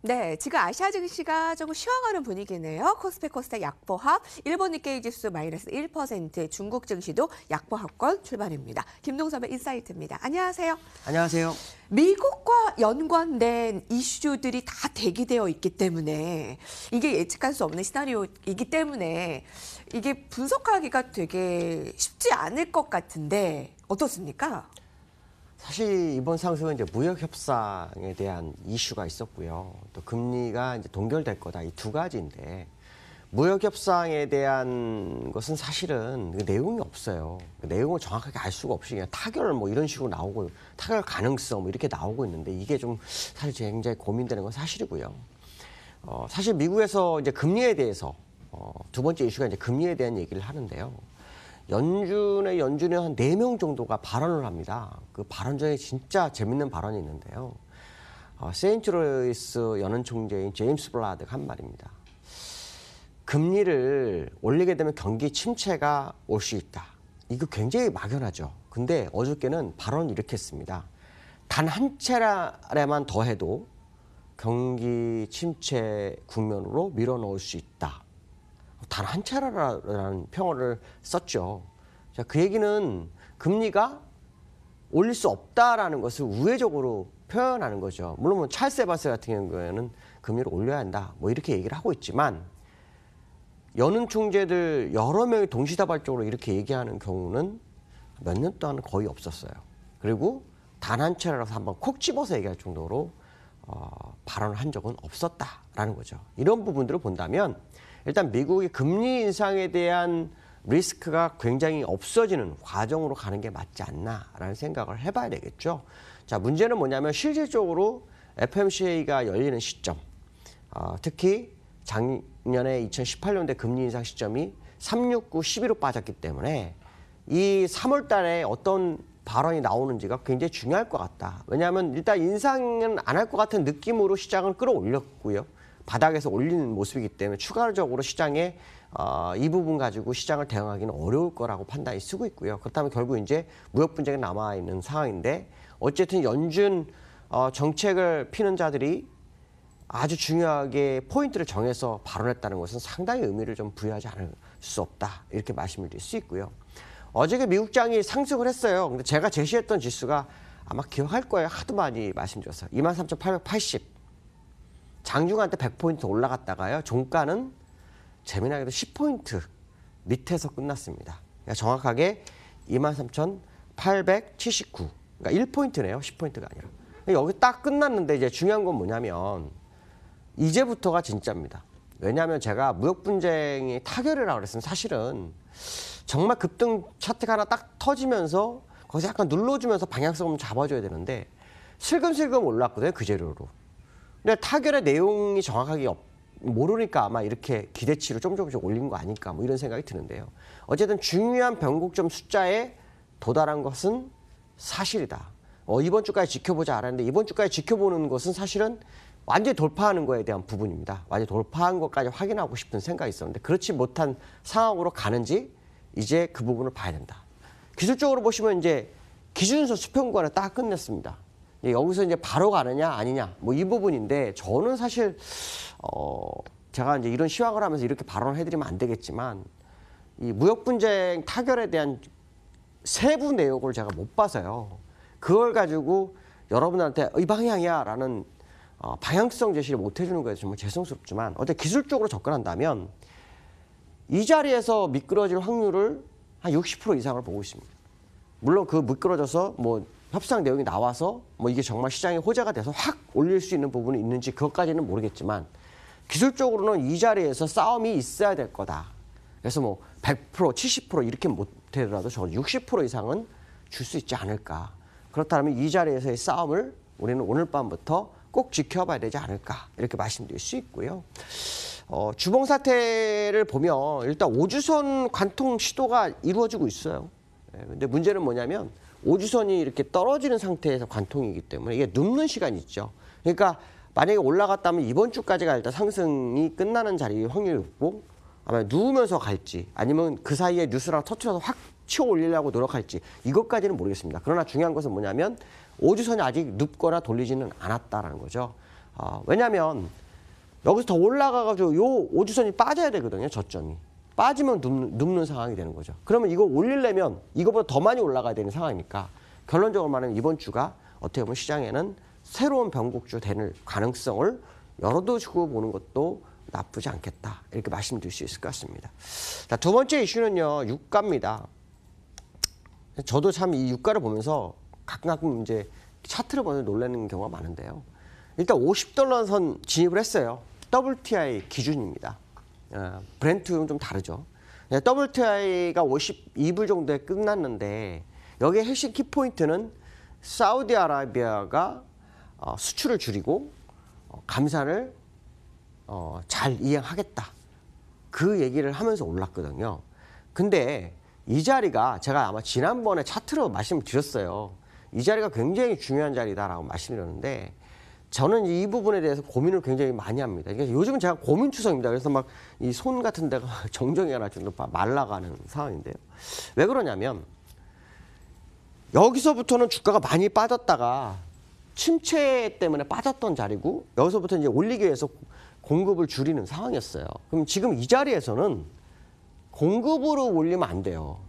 네, 지금 아시아 증시가 조금 쉬어가는 분위기네요. 코스피 코스닥 약보합, 일본 니케이 지수 마이너스 1%, 중국 증시도 약보합권 출발입니다. 김동섭의 인사이트입니다. 안녕하세요. 안녕하세요. 미국과 연관된 이슈들이 다 대기되어 있기 때문에 이게 예측할 수 없는 시나리오이기 때문에 이게 분석하기가 되게 쉽지 않을 것 같은데 어떻습니까? 사실 이번 상승은 이제 무역 협상에 대한 이슈가 있었고요. 또 금리가 이제 동결될 거다. 이 두 가지인데 무역 협상에 대한 것은 사실은 그 내용이 없어요. 그 내용을 정확하게 알 수가 없이 그냥 타결 뭐 이런 식으로 나오고 타결 가능성 뭐 이렇게 나오고 있는데 이게 좀 사실 굉장히 고민되는 건 사실이고요. 사실 미국에서 이제 금리에 대해서 두 번째 이슈가 이제 금리에 대한 얘기를 하는데요. 연준에 한 4명 정도가 발언을 합니다. 그 발언 중에 진짜 재밌는 발언이 있는데요. 세인트루이스 연은 총재인 제임스 블라드가 한 말입니다. 금리를 올리게 되면 경기 침체가 올 수 있다. 이거 굉장히 막연하죠. 근데 어저께는 발언을 이렇게 했습니다. 단 한 차례만 더 해도 경기 침체 국면으로 밀어넣을 수 있다. 단 한 차례라는 평어를 썼죠. 자, 그 얘기는 금리가 올릴 수 없다라는 것을 우회적으로 표현하는 거죠. 물론 뭐 찰스 에반스 같은 경우에는 금리를 올려야 한다. 뭐 이렇게 얘기를 하고 있지만 연은 총재들 여러 명이 동시다발적으로 이렇게 얘기하는 경우는 몇 년 동안은 거의 없었어요. 그리고 단 한 차례라서 한번 콕 집어서 얘기할 정도로 발언을 한 적은 없었다라는 거죠. 이런 부분들을 본다면 일단 미국의 금리 인상에 대한 리스크가 굉장히 없어지는 과정으로 가는 게 맞지 않나라는 생각을 해봐야 되겠죠. 자, 문제는 뭐냐면 실질적으로 FOMC가 열리는 시점, 특히 작년에 2018년대 금리 인상 시점이 369, 11로 빠졌기 때문에 이 3월 달에 어떤 발언이 나오는지가 굉장히 중요할 것 같다. 왜냐하면 일단 인상은 안 할 것 같은 느낌으로 시장을 끌어올렸고요. 바닥에서 올리는 모습이기 때문에 추가적으로 시장에 이 부분 가지고 시장을 대응하기는 어려울 거라고 판단이 쓰고 있고요. 그렇다면 결국 이제 무역 분쟁이 남아있는 상황인데 어쨌든 연준 정책을 피는 자들이 아주 중요하게 포인트를 정해서 발언했다는 것은 상당히 의미를 좀 부여하지 않을 수 없다. 이렇게 말씀을 드릴 수 있고요. 어저께 미국장이 상승을 했어요. 근데 제가 제시했던 지수가 아마 기억할 거예요. 하도 많이 말씀드렸어요. 23,880. 장중한 때 100포인트 올라갔다가요. 종가는 재미나게도 10포인트 밑에서 끝났습니다. 그러니까 정확하게 23,879. 그러니까 1포인트네요. 10포인트가 아니라. 여기 딱 끝났는데 이제 중요한 건 뭐냐면 이제부터가 진짜입니다. 왜냐하면 제가 무역 분쟁이 타결이라고 그랬으면 사실은 정말 급등 차트가 하나 딱 터지면서 거기서 약간 눌러주면서 방향성을 잡아줘야 되는데 슬금슬금 올랐거든요. 그 재료로. 근데 타결의 내용이 정확하게 모르니까 아마 이렇게 기대치를 조금씩 올린 거 아닐까 뭐 이런 생각이 드는데요. 어쨌든 중요한 변곡점 숫자에 도달한 것은 사실이다. 이번 주까지 지켜보자 알았는데 이번 주까지 지켜보는 것은 사실은 완전히 돌파하는 거에 대한 부분입니다. 완전히 돌파한 것까지 확인하고 싶은 생각이 있었는데 그렇지 못한 상황으로 가는지 이제 그 부분을 봐야 된다. 기술적으로 보시면 이제 기준선 수평구간을 딱 끝냈습니다. 여기서 이제 바로 가느냐 아니냐 뭐 이 부분인데 저는 사실 제가 이제 이런 시황을 하면서 이렇게 발언을 해드리면 안 되겠지만 이 무역 분쟁 타결에 대한 세부 내용을 제가 못 봐서요. 그걸 가지고 여러분한테 이 방향이야라는 방향성 제시를 못 해주는 거에 정말 죄송스럽지만 어때 기술적으로 접근한다면 이 자리에서 미끄러질 확률을 한 60% 이상을 보고 있습니다. 물론 그 미끄러져서 뭐 협상 내용이 나와서 뭐 이게 정말 시장에 호재가 돼서 확 올릴 수 있는 부분이 있는지 그것까지는 모르겠지만 기술적으로는 이 자리에서 싸움이 있어야 될 거다. 그래서 뭐 100%, 70% 이렇게 못하더라도 저 60% 이상은 줄 수 있지 않을까. 그렇다면 이 자리에서의 싸움을 우리는 오늘 밤부터 꼭 지켜봐야 되지 않을까. 이렇게 말씀드릴 수 있고요. 주봉 사태를 보면 일단 5주선 관통 시도가 이루어지고 있어요. 근데 문제는 뭐냐면 5주선이 이렇게 떨어지는 상태에서 관통이기 때문에 이게 눕는 시간이 있죠. 그러니까 만약에 올라갔다면 이번 주까지가 일단 상승이 끝나는 자리의 확률이 높고 아마 누우면서 갈지 아니면 그 사이에 뉴스랑 터트려서 확 치워 올리려고 노력할지 이것까지는 모르겠습니다. 그러나 중요한 것은 뭐냐면 5주선이 아직 눕거나 돌리지는 않았다라는 거죠. 왜냐하면 여기서 더 올라가가지고 요 오주선이 빠져야 되거든요. 저점이. 빠지면 눕는 상황이 되는 거죠. 그러면 이거 올리려면 이거보다 더 많이 올라가야 되는 상황이니까 결론적으로 말하면 이번 주가 어떻게 보면 시장에는 새로운 변곡주 되는 가능성을 열어두고 보는 것도 나쁘지 않겠다. 이렇게 말씀드릴 수 있을 것 같습니다. 자, 두 번째 이슈는요. 유가입니다. 저도 참 이 유가를 보면서 가끔 이제 차트를 보면서 놀라는 경우가 많은데요. 일단 $50 선 진입을 했어요. WTI 기준입니다. 브렌트는 좀 다르죠. WTI가 52불 정도에 끝났는데 여기에 핵심 키포인트는 사우디아라비아가 수출을 줄이고 감산을 잘 이행하겠다. 그 얘기를 하면서 올랐거든요. 근데 이 자리가 제가 아마 지난번에 차트로 말씀드렸어요. 이 자리가 굉장히 중요한 자리다라고 말씀드렸는데 저는 이 부분에 대해서 고민을 굉장히 많이 합니다. 그러니까 요즘은 제가 고민투성입니다. 그래서 막 이 손 같은 데가 정정이 하나 좀 말라가는 상황인데요. 왜 그러냐면 여기서부터는 주가가 많이 빠졌다가 침체 때문에 빠졌던 자리고 여기서부터 이제 올리기 위해서 공급을 줄이는 상황이었어요. 그럼 지금 이 자리에서는 공급으로 올리면 안 돼요.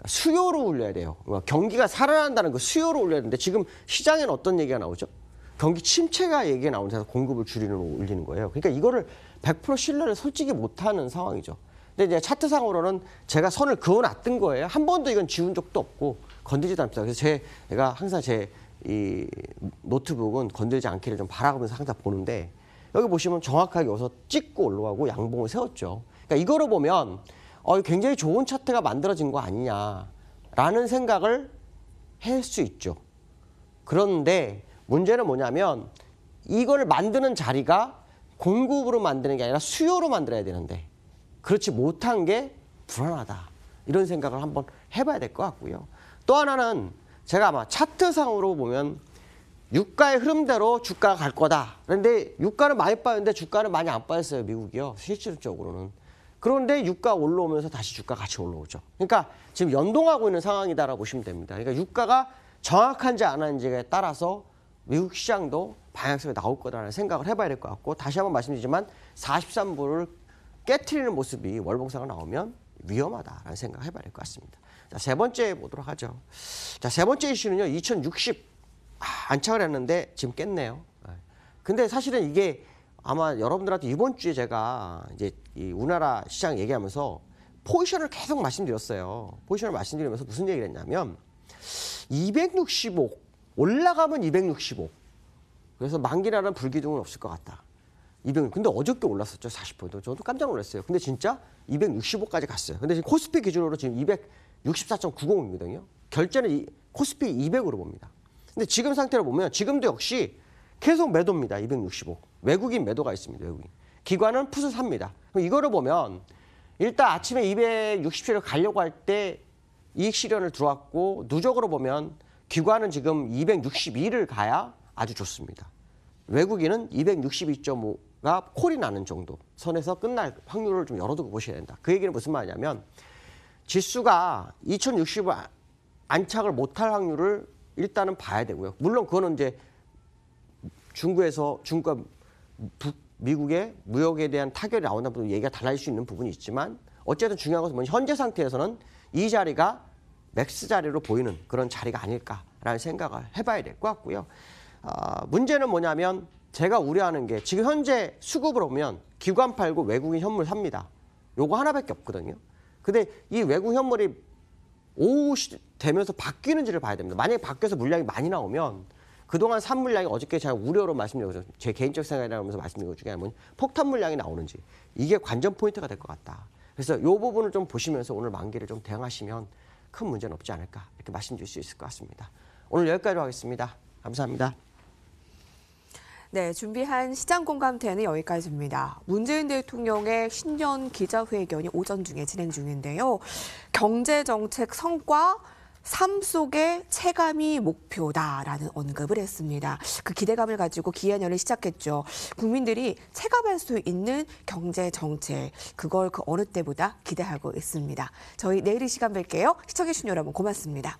수요로 올려야 돼요. 경기가 살아난다는 거 수요로 올려야 되는데 지금 시장에는 어떤 얘기가 나오죠? 경기 침체가 얘기가 나오면서 공급을 줄이는 올리는 거예요. 그러니까 이거를 100% 신뢰를 솔직히 못하는 상황이죠. 근데 이제 차트상으로는 제가 선을 그어놨던 거예요. 한 번도 이건 지운 적도 없고 건드리지도 않습니다. 그래서 제가 항상 제 이 노트북은 건들지 않기를 좀 바라보면서 항상 보는데 여기 보시면 정확하게 여기서 찍고 올라가고 양봉을 세웠죠. 그러니까 이거를 보면 굉장히 좋은 차트가 만들어진 거 아니냐라는 생각을 할 수 있죠. 그런데 문제는 뭐냐면 이걸 만드는 자리가 공급으로 만드는 게 아니라 수요로 만들어야 되는데 그렇지 못한 게 불안하다. 이런 생각을 한번 해봐야 될 것 같고요. 또 하나는 제가 아마 차트상으로 보면 유가의 흐름대로 주가가 갈 거다. 그런데 유가는 많이 빠졌는데 주가는 많이 안 빠졌어요. 미국이요. 실질적으로는. 그런데 유가 올라오면서 다시 주가 같이 올라오죠. 그러니까 지금 연동하고 있는 상황이다라고 보시면 됩니다. 그러니까 유가가 정확한지 안 한지에 따라서 미국 시장도 방향성이 나올 거다라는 생각을 해봐야 될 것 같고 다시 한번 말씀드리지만 43불을 깨트리는 모습이 월봉상으로 나오면 위험하다라는 생각을 해봐야 될 것 같습니다. 자, 세 번째 보도록 하죠. 자, 세 번째 이슈는요. 2060 안착을 했는데 지금 깼네요. 근데 사실은 이게 아마 여러분들한테 이번 주에 제가 이제 이 우리나라 시장 얘기하면서 포지션을 계속 말씀드렸어요. 포지션을 말씀드리면서 무슨 얘기를 했냐면 265 올라가면 265 그래서 만기라는 불기둥은 없을 것 같다. 200 근데 어저께 올랐었죠. 40%. 저도 깜짝 놀랐어요. 근데 진짜 265까지 갔어요. 근데 지금 코스피 기준으로 지금 264.90이거든요. 결제는 코스피 200으로 봅니다. 근데 지금 상태로 보면 지금도 역시 계속 매도입니다. 265. 외국인 매도가 있습니다. 외국인. 기관은 풋을 삽니다. 그럼 이거를 보면 일단 아침에 267을 가려고 할 때 이익 실현을 들어왔고 누적으로 보면 기관은 지금 262를 가야 아주 좋습니다. 외국인은 262.5가 콜이 나는 정도 선에서 끝날 확률을 좀 열어두고 보셔야 된다. 그 얘기는 무슨 말이냐면 지수가 2060을 안착을 못할 확률을 일단은 봐야 되고요. 물론 그거는 이제 중국과 미국의 무역에 대한 타결이 나온다는 부분 얘기가 달라질 수 있는 부분이 있지만 어쨌든 중요한 것은 뭐냐면 현재 상태에서는 이 자리가 맥스 자리로 보이는 그런 자리가 아닐까라는 생각을 해봐야 될 것 같고요. 문제는 뭐냐면 제가 우려하는 게 지금 현재 수급으로 보면 기관 팔고 외국인 현물 삽니다. 요거 하나밖에 없거든요. 근데 이 외국 현물이 오후 되면서 바뀌는지를 봐야 됩니다. 만약에 바뀌어서 물량이 많이 나오면 그동안 산 물량이 어저께 제가 우려로 말씀드렸죠. 제 개인적 생각이라면서 말씀드린 것 중에 하나는 폭탄 물량이 나오는지 이게 관전 포인트가 될 것 같다. 그래서 이 부분을 좀 보시면서 오늘 만기를 좀 대응하시면 큰 문제는 없지 않을까 이렇게 말씀드릴 수 있을 것 같습니다. 오늘 여기까지로 하겠습니다. 감사합니다. 네, 준비한 시장 공감대는 여기까지입니다. 문재인 대통령의 신년 기자회견이 오전 중에 진행 중인데요. 경제정책 성과 삶 속의 체감이 목표다라는 언급을 했습니다. 그 기대감을 가지고 기해년을 시작했죠. 국민들이 체감할 수 있는 경제정책, 그걸 그 어느 때보다 기대하고 있습니다. 저희 내일 이 시간 뵐게요. 시청해주신 여러분 고맙습니다.